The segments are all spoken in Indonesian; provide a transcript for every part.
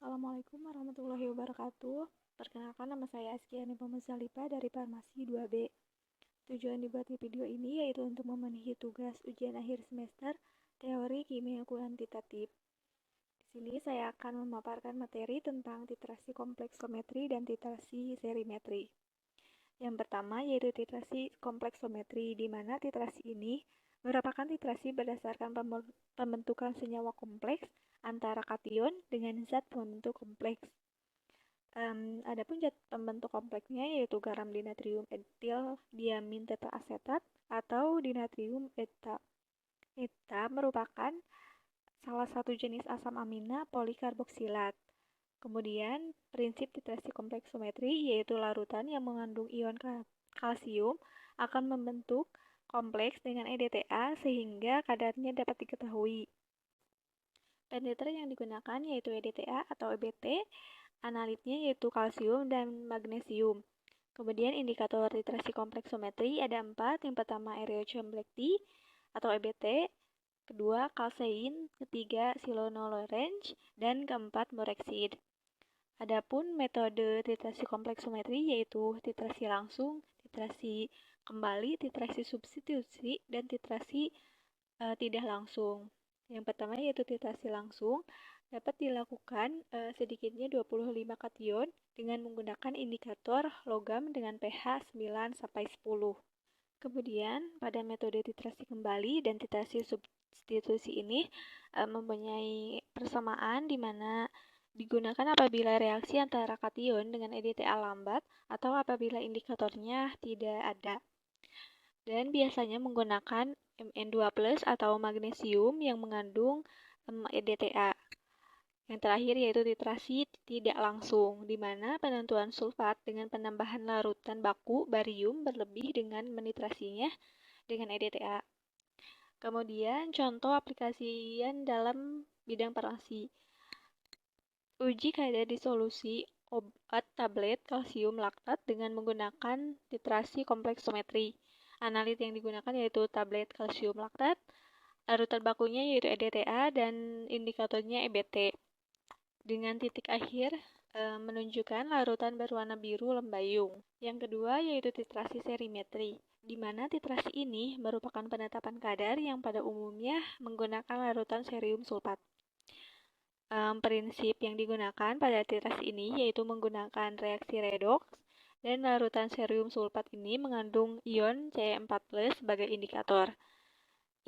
Assalamualaikum warahmatullahi wabarakatuh. Perkenalkan, nama saya Askiani Pemuzalipa dari Farmasi 2B. Tujuan dibuatnya video ini yaitu untuk memenuhi tugas ujian akhir semester teori kimia kuantitatif. Di sini saya akan memaparkan materi tentang titrasi kompleksometri dan titrasi serimetri. Yang pertama yaitu titrasi kompleksometri, di mana titrasi ini merupakan titrasi berdasarkan pembentukan senyawa kompleks antara kation dengan zat pembentuk kompleks. Adapun zat pembentuk kompleksnya yaitu garam dinatrium etil diamin tetraasetat atau dinatrium eta. Eta merupakan salah satu jenis asam amina polikarboksilat. Kemudian prinsip titrasi kompleksometri yaitu larutan yang mengandung ion kalsium akan membentuk kompleks dengan EDTA sehingga kadarnya dapat diketahui. Penditer yang digunakan yaitu EDTA atau EBT, analitnya yaitu kalsium dan magnesium. Kemudian indikator titrasi kompleksometri ada 4. Yang pertama erythrochromium black tea atau EBT, kedua kalsein, ketiga silonolorange, dan keempat Morexid. Adapun metode titrasi kompleksometri yaitu titrasi langsung, titrasi kembali, titrasi substitusi, dan titrasi tidak langsung. Yang pertama yaitu titrasi langsung dapat dilakukan sedikitnya 25 kation dengan menggunakan indikator logam dengan pH 9-10. Kemudian pada metode titrasi kembali dan titrasi substitusi ini mempunyai persamaan di mana digunakan apabila reaksi antara kation dengan EDTA lambat atau apabila indikatornya tidak ada. Dan biasanya menggunakan Mn2+ atau magnesium yang mengandung EDTA. Yang terakhir yaitu titrasi tidak langsung, di mana penentuan sulfat dengan penambahan larutan baku barium berlebih dengan menitrasinya dengan EDTA. Kemudian contoh aplikasian dalam bidang farmasi. Uji kadar disolusi obat tablet kalsium laktat dengan menggunakan titrasi kompleksometri. Analit yang digunakan yaitu tablet kalsium laktat, larutan bakunya yaitu EDTA, dan indikatornya EBT. Dengan titik akhir menunjukkan larutan berwarna biru lembayung. Yang kedua yaitu titrasi serimetri, di mana titrasi ini merupakan penetapan kadar yang pada umumnya menggunakan larutan serium sulfat. Prinsip yang digunakan pada titrasi ini yaitu menggunakan reaksi redoks, dan larutan serium sulfat ini mengandung ion Ce4+ sebagai indikator.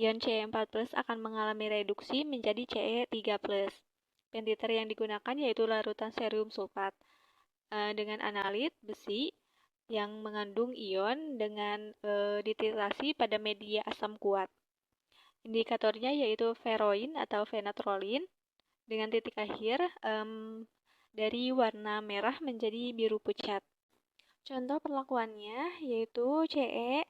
Ion Ce4+ akan mengalami reduksi menjadi Ce3+. Penditer yang digunakan yaitu larutan serium sulfat dengan analit besi yang mengandung ion dengan dititrasi pada media asam kuat. Indikatornya yaitu feroin atau fenatrolin dengan titik akhir dari warna merah menjadi biru pucat. Contoh perlakuannya yaitu Ce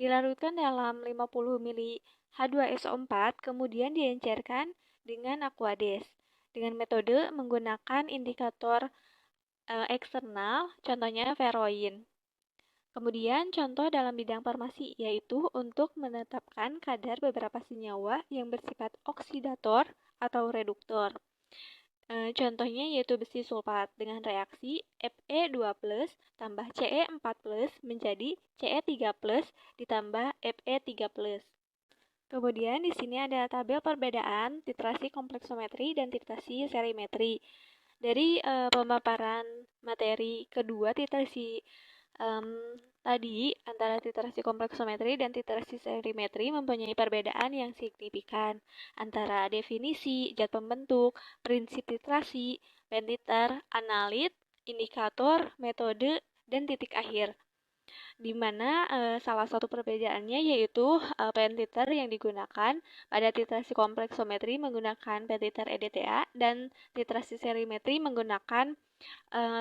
dilarutkan dalam 50 ml H2SO4 kemudian diencerkan dengan aquades dengan metode menggunakan indikator eksternal, contohnya feroin. Kemudian contoh dalam bidang farmasi yaitu untuk menetapkan kadar beberapa senyawa yang bersifat oksidator atau reduktor. Contohnya yaitu besi sulfat dengan reaksi Fe2+ tambah Ce4+ menjadi Ce3+ ditambah Fe3+. Kemudian di sini ada tabel perbedaan titrasi kompleksometri dan titrasi serimetri. Dari pemaparan materi kedua titrasi tadi antara titrasi kompleksometri dan titrasi serimetri mempunyai perbedaan yang signifikan antara definisi, zat pembentuk, prinsip titrasi, penditer, analit, indikator, metode, dan titik akhir. Di mana salah satu perbedaannya yaitu penditer yang digunakan pada titrasi kompleksometri menggunakan penditer EDTA dan titrasi serimetri menggunakan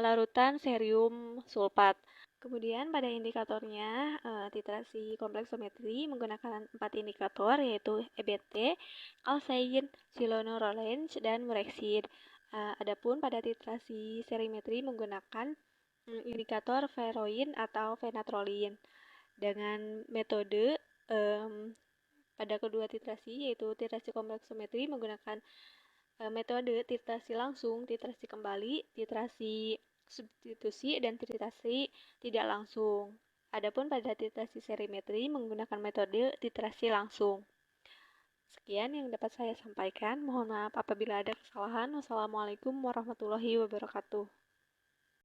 larutan serium sulfat. Kemudian pada indikatornya titrasi kompleksometri menggunakan 4 indikator yaitu EBT, kalsein, silonolorange, dan Morexid. Adapun pada titrasi serimetri menggunakan indikator feroin atau fenatrolin dengan metode pada kedua titrasi yaitu titrasi kompleksometri menggunakan Metode titrasi langsung, titrasi kembali, titrasi substitusi, dan titrasi tidak langsung. Adapun pada titrasi serimetri menggunakan metode titrasi langsung. Sekian yang dapat saya sampaikan. Mohon maaf apabila ada kesalahan. Wassalamualaikum warahmatullahi wabarakatuh.